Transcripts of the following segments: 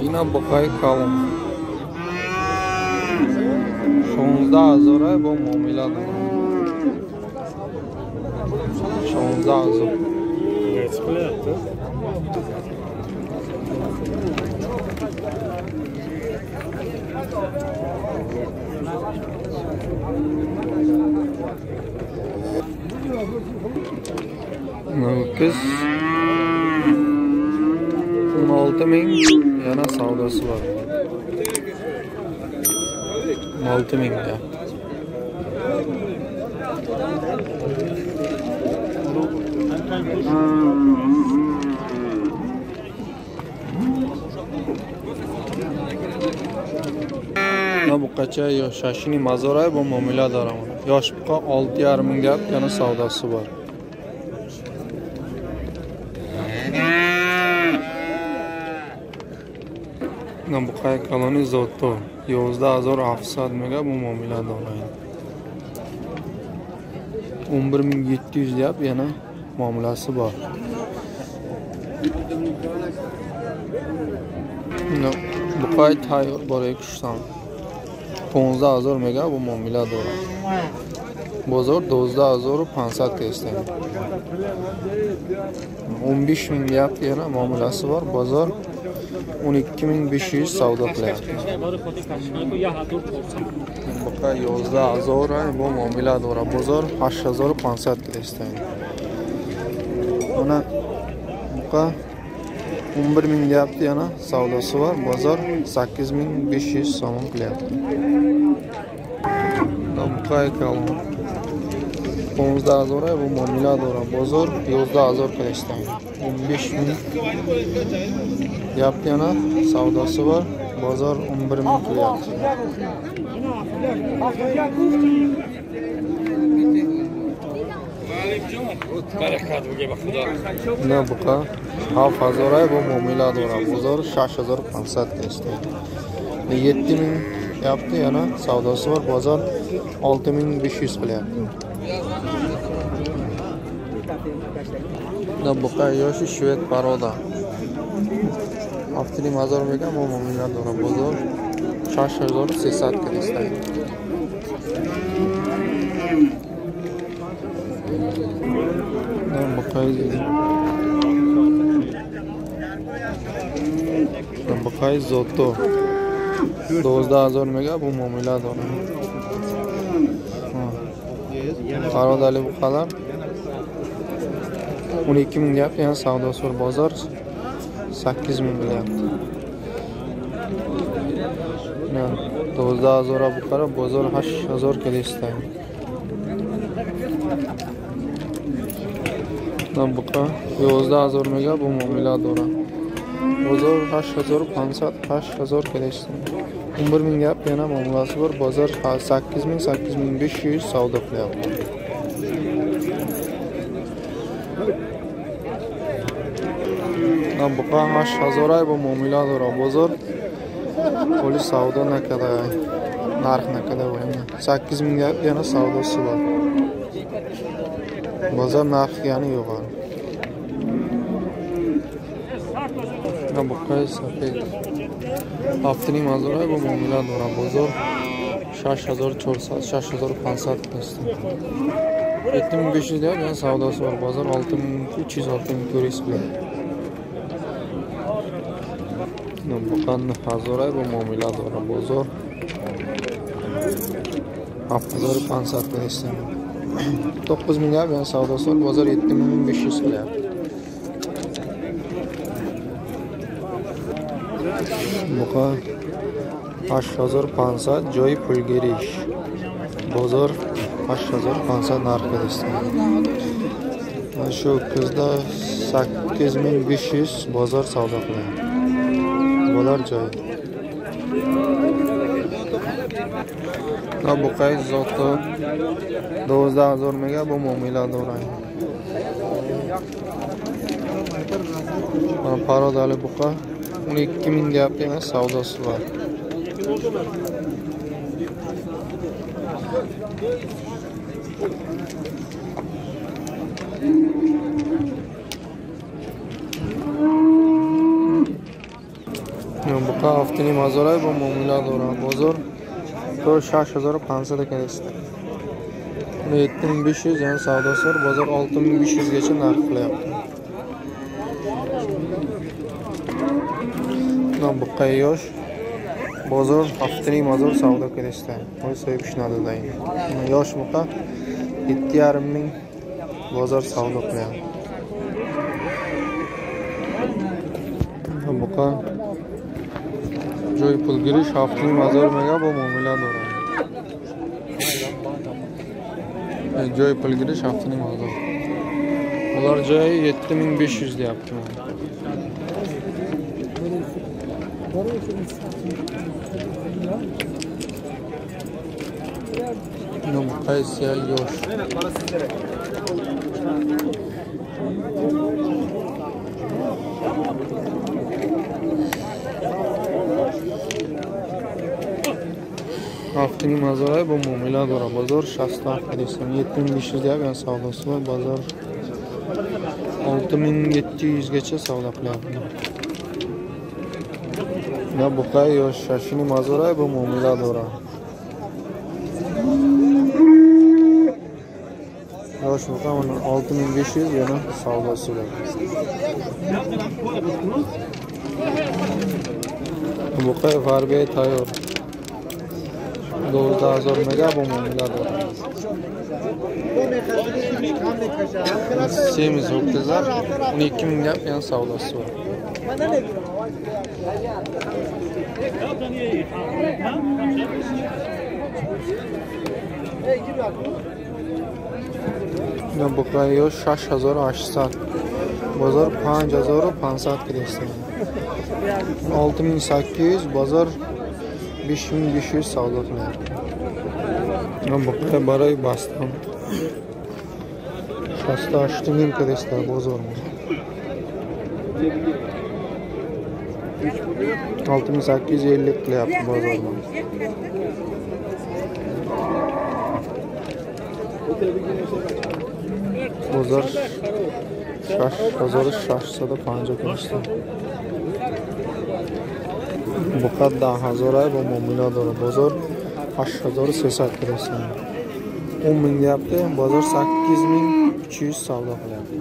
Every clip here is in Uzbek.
Yine bakay kalın. 16,000 bu muamele. 16,000. Kız 16.000 yana savdosu var. 16.000 ya. Bu kaça yoshashini mazoray bu muomala daraman. Yosh buqa 6,5 ming gap yana savdosi var. Bu qay koloni zotto 11,700 mega bu muomala daraydi. 11.700 yap yana muomalasi bor. Bu qay tayyor boray kushsan 15,000 mega bu muomala daraydi. Bozor 12,500 testaydi. 15.000 yap yana muomalasi bor. Bozor 12.500 savdo qilyapti. Buqa 11,000 bu muomala dora. Bozor 8,500 testaydi. Mana buqa 11.000 yapti yana savdosi bor. Bozor 8.500 so'm qilyapti. Buqa kalon 15,000 bu muomala dora. Bozor 17,000 testaydi. 15.000 yapti yana savdosi bor. Bozor 11.000 qilyapti. Ne buqa 7,000 bu muomala dora. Bozor 6,500 testaydi. 7.000 yapti yana savdosi bor. Bozor 6.500 qilyapti. Ne buqa yoshi shved paroda. Haftali mazor megan bu muomala dora. Bozor 6,300 testaydi. Buqay zotto 12,000 mega bu muomala dora. Qarodali buqalar 12.000 yapti yana savdosi bor. Bozor 8.000 qilyapti. 12,000 buqara bozor 8,000 kelishdi. Buqa 17,000 mega bu muomala dora. Bozor 8,500 kelishdi. 11.000 yap yana muomalasi bor. Bozor 8.500 savdo qilyapti. Buqa 8,000 bu muomala dora. Bozor qo'li savdo nakada narx nakada bo'lgan. 8.000 yap yana savdosi bor. Bozor narxi yana yo'g'on. Buqa sapet haftali mazoray bu muomala dora. Bozor 6,400 6,500 testi. 7.500 deb yana savdosi bor. Bozor 6.300 6.400 bilan. Buqani mazoray bu muomala dora. Bozor 7,500 testi. 9.000 yap yana savdosi bor. Bozor 7.500 qilyapti. Buqa 8,500 joy pulga erish. Bozor 8,500 narxga tushdi. Shu kuzda 8.500 bozor savdo qilyapti. Bular joy. Buqa zotto 12,000 mega bu muomala dora. Parodali buqa 12.000 yapti yana savdosi bor. Buqa haftani mazorای با معامله دارم بازار تو 6500 ekan esti. 7500 yani savdosi var. Bozor 6500 gacha narx qilyapti. Buqa yosh bozor haftani mazor savdo qilishdi. Voy so'yib ishnadi dayin. Yosh buqa 7,5 ming bozor savdo qilyapti. Buqa joy pul girish haftani mazor mega bu muomala dora. Joy pul girish haftani mazor. Ular joyi 7500 deyapti. Buqa esa yosh. Haftani mazorای با معامله داره. بازار 67 هستم. 7500 دیگه savdosi var. Bozor 6700 gacha savdo qilyapti. Ne buqa yosh shashini mazorای با معامله داره. Yosh buqa 6500 yana savdosi var. Buqa farbe tayyor. 12000 mega bu muomala dora. Semiz ho'kizlar 12000 ga yan savdosi var. Buqa yosh 6800. Bozor 5500 kirishdi. 6800 bozor 5500 savdo qilyapti. Buqa baray bastım. 68 kirishdi bozor. 6850 qilyapti bozorda. Bozor 6650 kirishdi. Buqa 10000 با معامله داره. بازار 8300 kirishdi. 10 ming deyapti. Bozor 8300 savdo qilyapti.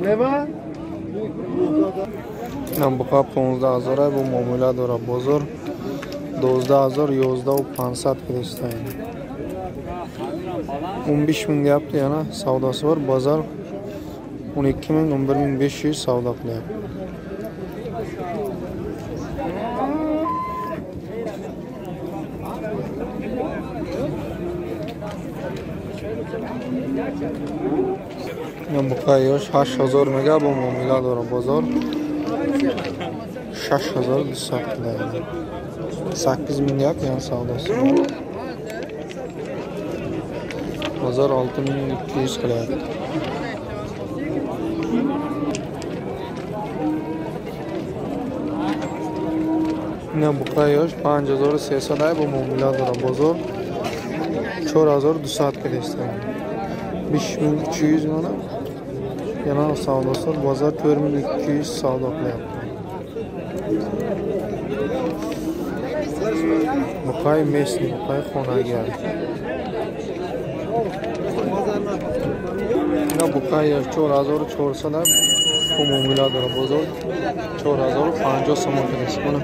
Ne var? Buqa 15000 bu muomala dora. Bozor 12500 kirishdi. 15000 deyapti yana savdosi var. Bozor 12000 11500 savdo qilyapti. Buqa yosh 8000 mega bu muomala dora. Bozor 6200 qilyapti. 8000 deyapti yana savdosi. Bozor 6200 qilyapti. Buqa yosh 5300 bu muomala dora. Bozor 4200 kirishdi. 5300 mana yana savdosi var. Bozor 4200 savdo qilyapti. Buqa mesli, buqa xonaga. Buqa yosh 4400 bu muomala dora. Bozor 4050 so'm kirishdi. Mana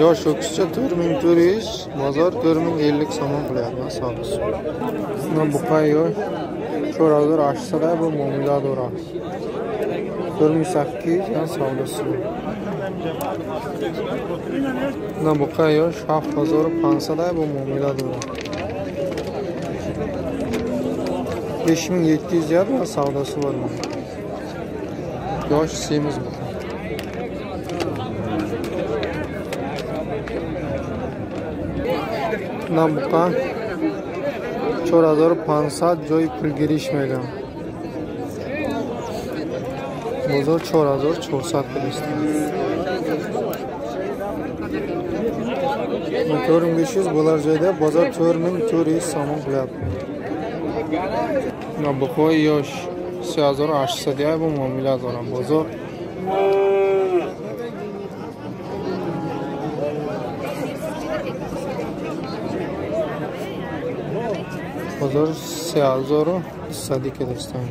yosh ho'kizcha 4400, bozor 4050 so'm qilyapti savdosi. Buqa yosh 4800 bu muomala dora. 4800 yan savdosi. Buqa yosh 7500 bu muomala dora. 5700 yan savdosi var. Yosh semiz bu. Buqa 4500 joy pul girishmagan. Bozor 4400 kirishdi. 4500 bo'lar joyda bozor 4400 so'm qilyapti. Mana bu qo'y yosh 3800 deya bu muomala dora bozor. Bozor 3000 sadik do'stlar.